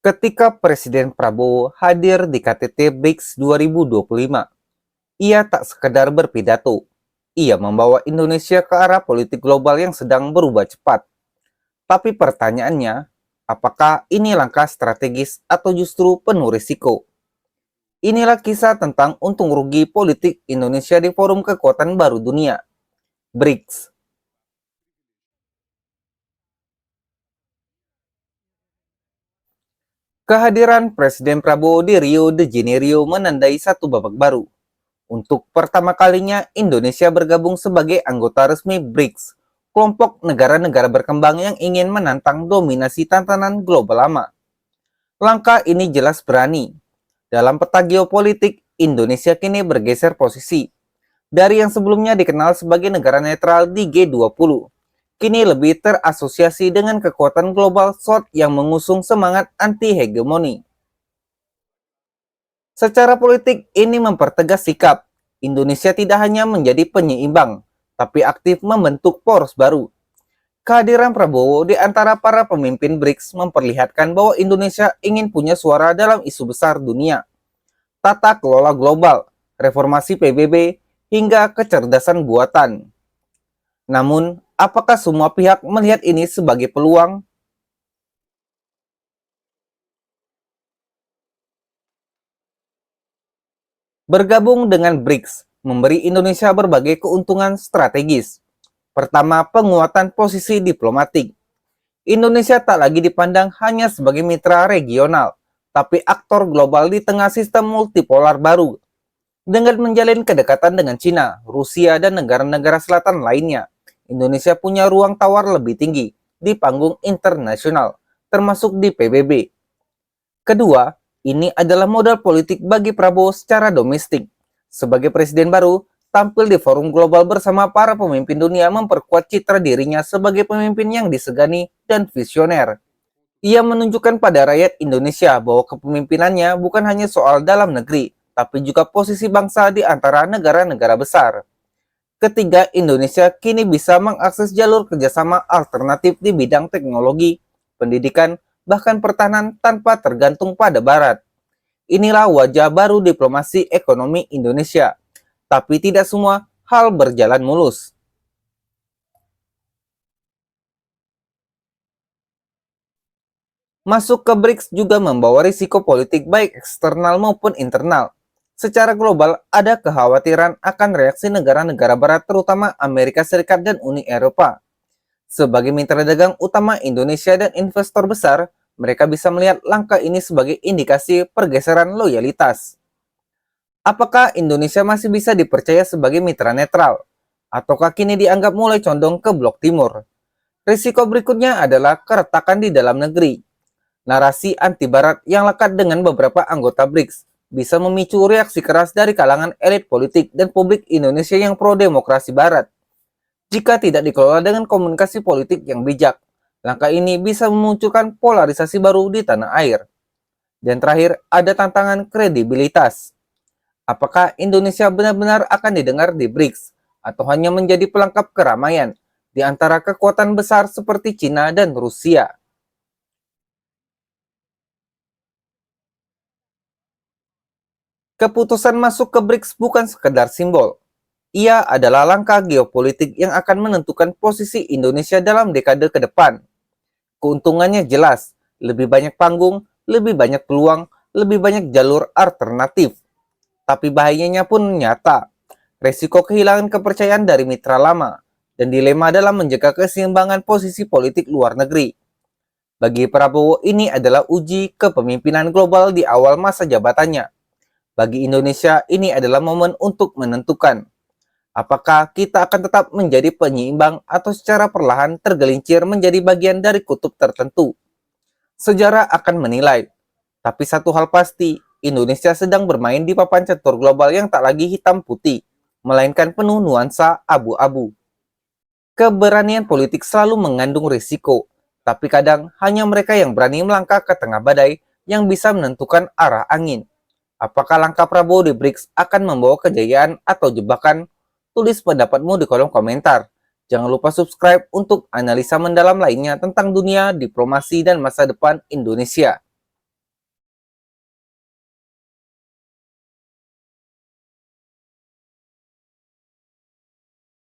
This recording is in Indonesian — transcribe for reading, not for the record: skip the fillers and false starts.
Ketika Presiden Prabowo hadir di KTT BRICS 2025, ia tak sekedar berpidato, ia membawa Indonesia ke arah politik global yang sedang berubah cepat. Tapi pertanyaannya, apakah ini langkah strategis atau justru penuh risiko? Inilah kisah tentang untung rugi politik Indonesia di Forum Kekuatan Baru Dunia, BRICS. Kehadiran Presiden Prabowo di Rio de Janeiro menandai satu babak baru. Untuk pertama kalinya, Indonesia bergabung sebagai anggota resmi BRICS, kelompok negara-negara berkembang yang ingin menantang dominasi tatanan global lama. Langkah ini jelas berani. Dalam peta geopolitik, Indonesia kini bergeser posisi. Dari yang sebelumnya dikenal sebagai negara netral di G20, kini lebih terasosiasi dengan kekuatan global South yang mengusung semangat anti-hegemoni. Secara politik, ini mempertegas sikap. Indonesia tidak hanya menjadi penyeimbang, tapi aktif membentuk poros baru. Kehadiran Prabowo di antara para pemimpin BRICS memperlihatkan bahwa Indonesia ingin punya suara dalam isu besar dunia. Tata kelola global, reformasi PBB, hingga kecerdasan buatan. Namun, apakah semua pihak melihat ini sebagai peluang? Bergabung dengan BRICS memberi Indonesia berbagai keuntungan strategis. Pertama, penguatan posisi diplomatik. Indonesia tak lagi dipandang hanya sebagai mitra regional, tapi aktor global di tengah sistem multipolar baru. Dengan menjalin kedekatan dengan Cina, Rusia, dan negara-negara selatan lainnya, Indonesia punya ruang tawar lebih tinggi di panggung internasional, termasuk di PBB. Kedua, ini adalah modal politik bagi Prabowo secara domestik. Sebagai presiden baru, tampil di forum global bersama para pemimpin dunia memperkuat citra dirinya sebagai pemimpin yang disegani dan visioner. Ia menunjukkan pada rakyat Indonesia bahwa kepemimpinannya bukan hanya soal dalam negeri, tapi juga posisi bangsa di antara negara-negara besar. Ketiga, Indonesia kini bisa mengakses jalur kerjasama alternatif di bidang teknologi, pendidikan, bahkan pertahanan tanpa tergantung pada Barat. Inilah wajah baru diplomasi ekonomi Indonesia. Tapi tidak semua hal berjalan mulus. Masuk ke BRICS juga membawa risiko politik baik eksternal maupun internal. Secara global, ada kekhawatiran akan reaksi negara-negara Barat terutama Amerika Serikat dan Uni Eropa. Sebagai mitra dagang utama Indonesia dan investor besar, mereka bisa melihat langkah ini sebagai indikasi pergeseran loyalitas. Apakah Indonesia masih bisa dipercaya sebagai mitra netral? Ataukah kini dianggap mulai condong ke blok timur? Risiko berikutnya adalah keretakan di dalam negeri. Narasi anti-barat yang lekat dengan beberapa anggota BRICS bisa memicu reaksi keras dari kalangan elit politik dan publik Indonesia yang pro-demokrasi barat. Jika tidak dikelola dengan komunikasi politik yang bijak, langkah ini bisa memunculkan polarisasi baru di tanah air. Dan terakhir, ada tantangan kredibilitas. Apakah Indonesia benar-benar akan didengar di BRICS atau hanya menjadi pelengkap keramaian di antara kekuatan besar seperti Cina dan Rusia? Keputusan masuk ke BRICS bukan sekedar simbol. Ia adalah langkah geopolitik yang akan menentukan posisi Indonesia dalam dekade ke depan. Keuntungannya jelas, lebih banyak panggung, lebih banyak peluang, lebih banyak jalur alternatif. Tapi bahayanya pun nyata. Resiko kehilangan kepercayaan dari mitra lama, dan dilema dalam menjaga keseimbangan posisi politik luar negeri. Bagi Prabowo, ini adalah uji kepemimpinan global di awal masa jabatannya. Bagi Indonesia, ini adalah momen untuk menentukan apakah kita akan tetap menjadi penyeimbang atau secara perlahan tergelincir menjadi bagian dari kutub tertentu. Sejarah akan menilai, tapi satu hal pasti, Indonesia sedang bermain di papan catur global yang tak lagi hitam putih, melainkan penuh nuansa abu-abu. Keberanian politik selalu mengandung risiko, tapi kadang hanya mereka yang berani melangkah ke tengah badai yang bisa menentukan arah angin. Apakah langkah Prabowo di BRICS akan membawa kejayaan atau jebakan? Tulis pendapatmu di kolom komentar. Jangan lupa subscribe untuk analisa mendalam lainnya tentang dunia, diplomasi, dan masa depan Indonesia.